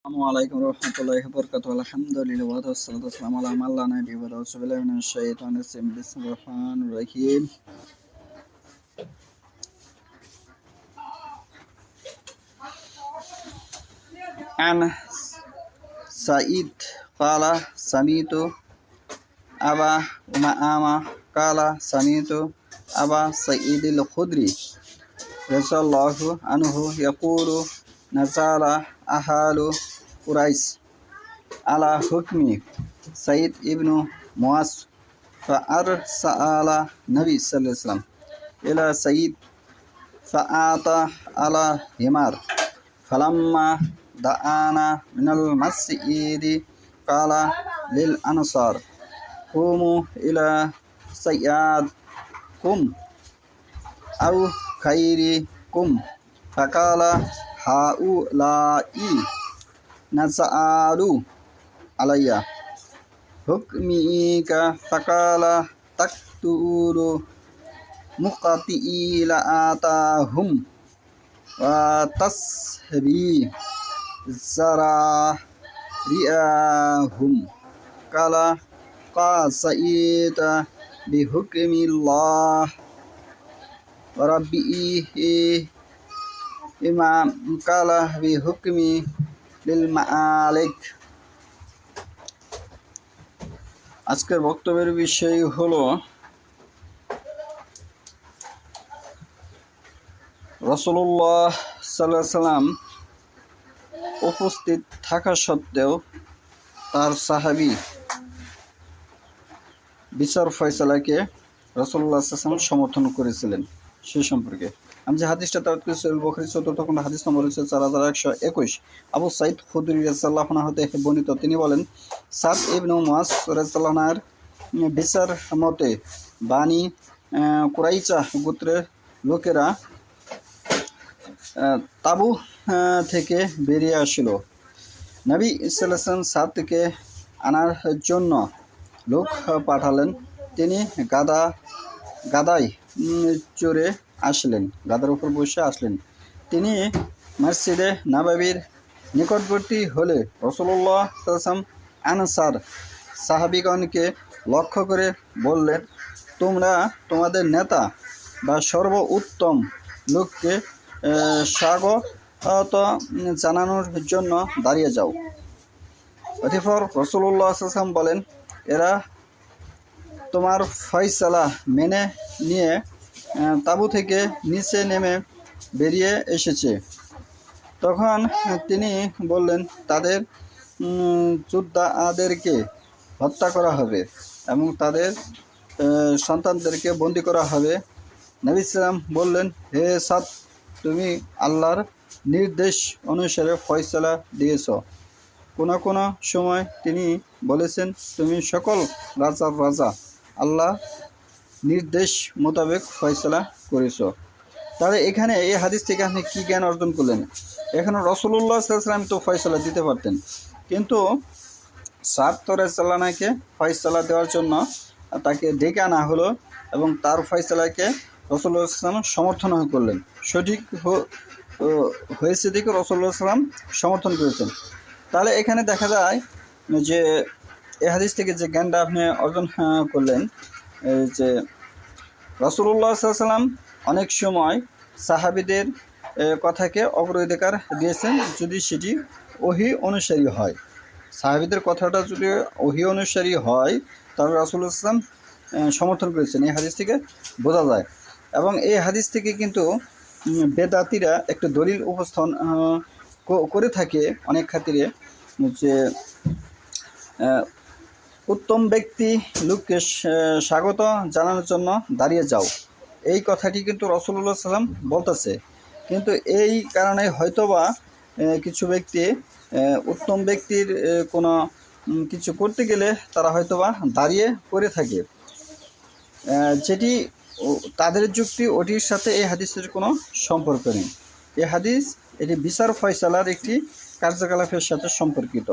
Assalamualaikum warahmatullahi wabarakatuh. Alhamdulillah wassalatu wassalamu ala man la nabiyya ba'da. Auzubillahi minash shaitanir rajim. Bismillahir rahim. An Sa'id qala sami'tu Aba Umama qala sami'tu Aba Sa'idil Khudri radhiyallahu anhu yaqulu nazala ahalu Quraish ala hukmi Said ibn Muaz fa'arsala Nabi sallallahu alaihi wasallam ila Said fa'ata ala himar falamma da'ana minal masjidi qala lil ansar qumu ila sayyidikum aw khairikum faqala haula'i nazalu alayya hukmika faqala taqtulu muqati'ila atahum wa tasbi zara'riyahum qala qasa'ita bihukmillah wa rabbihi imam qala bihukmi lil মালিক। আজকের বক্তব্যের বিষয় হলো রাসূলুল্লাহ সাল্লাল্লাহু আলাইহি সাল্লাম উপস্থিত থাকা সত্ত্বেও তার সাহাবী বিচার ফয়সালাকে রাসূলুল্লাহ সাল্লাল্লাহু আলাইহি ওয়াসাল্লাম সমর্থন করেছিলেন সেই সম্পর্কে আমি যে হাদিসটা তাওয়াত করেছি বুখারী ৪র্থ খণ্ড হাদিস নম্বর হচ্ছে ৪১২১। আবু সাঈদ খুদরি রাদিয়াল্লাহু আনহু হতে বর্ণিত, তিনি বলেন সাদ ইবনে মুআজ রাদিয়াল্লাহু আনহুর বিচার মতে বানি কুরাইজা গোত্রের লোকেরা তাবু থেকে বেরিয়ে আসিল। নবী সাল্লাল্লাহু আলাইহি ওয়াসাল্লাম সাদকে আনার জন্য লোক পাঠালেন। তিনি গাদায় চড়ে আসলেন, গাদার উপর বসে আসলেন। তিনি মসজিদে নববীর নিকটবর্তী হলে রাসূলুল্লাহ সাল্লাল্লাহু আলাইহি ওয়াসাল্লাম আনসার সাহাবীগণকে লক্ষ্য করে বললেন, তোমরা তোমাদের নেতা বা সর্বোত্তম লোককে স্বাগত জানানোর জন্য দাঁড়িয়ে যাও। অতঃপর রাসূলুল্লাহ সাল্লাল্লাহু আলাইহি ওয়াসাল্লাম বলেন, এরা তোমার ফয়সালা মেনে নিয়ে তাঁবু থেকে নিচে নেমে বেরিয়ে এসেছে। তখন তিনি বললেন, তাদের যোদ্ধাদেরকে হত্যা করা হবে এবং তাদের সন্তানদেরকে বন্দী করা হবে। নবী সাল্লাম বললেন, হে সাদ, তুমি আল্লাহর নির্দেশ অনুসারে ফয়সালা দিয়েছ। কোনো সময় তিনি বলেছেন, তুমি সকল রাজার রাজা, আল্লাহ নির্দেশ মোতাবেক ফয়সালা করেছ। তাহলে এখানে এই হাদিস থেকে আপনি কী জ্ঞান অর্জন করলেন? এখানে রাসূলুল্লাহ সাল্লাল্লাহু আলাইহি ওয়াসাল্লাম তো ফয়সালা দিতে পারতেন, কিন্তু সাদ রাদিয়াল্লাহু ফয়সালা দেওয়ার জন্য তাকে ডেকে আনা হলো এবং তার ফয়সালাকে রাসূলুল্লাহ সাল্লাল্লাহু আলাইহি ওয়াসাল্লাম সমর্থন করলেন। সঠিক হয়েছে দেখে রাসূলুল্লাহ সাল্লাল্লাহু আলাইহি ওয়াসাল্লাম সমর্থন করেছেন। তাহলে এখানে দেখা যায় যে এই হাদিস থেকে যে জ্ঞানটা আপনি অর্জন করলেন, যে রাসূলুল্লাহ সাল্লাল্লাহু আলাইহি ওয়াসাল্লাম অনেক সময় সাহাবীদের কথাকে অগ্রাধিকার দিয়েছেন যদি সেটি ওহী অনুসারী হয়। সাহাবীদের কথাটা যদি ওহী অনুসারী হয় তাহলে রাসূলুল্লাহ সাল্লাল্লাহু আলাইহি ওয়াসাল্লাম সমর্থন করেছেন, এই হাদিস থেকে বোঝা যায়। এবং এই হাদিস থেকে কিন্তু বেদাতীরা একটা দলিল উপস্থাপন করে থাকে অনেক খাতিরে, যে উত্তম ব্যক্তি লোককে স্বাগত জানানোর জন্য দাঁড়িয়ে যাও, এই কথাটি কিন্তু রাসূলুল্লাহ সাল্লাল্লাহু আলাইহি ওয়াসাল্লাম বলতেছে। কিন্তু এই কারণে হয়তোবা কিছু ব্যক্তি উত্তম ব্যক্তির কোনো কিছু করতে গেলে তারা হয়তোবা দাঁড়িয়ে করে থাকে, যেটি তাদের যুক্তি, ওটির সাথে এই হাদিসের কোনো সম্পর্ক নেই। এই হাদিস এটি বিচার ফয়সালার একটি কার্যকলাপের সাথে সম্পর্কিত।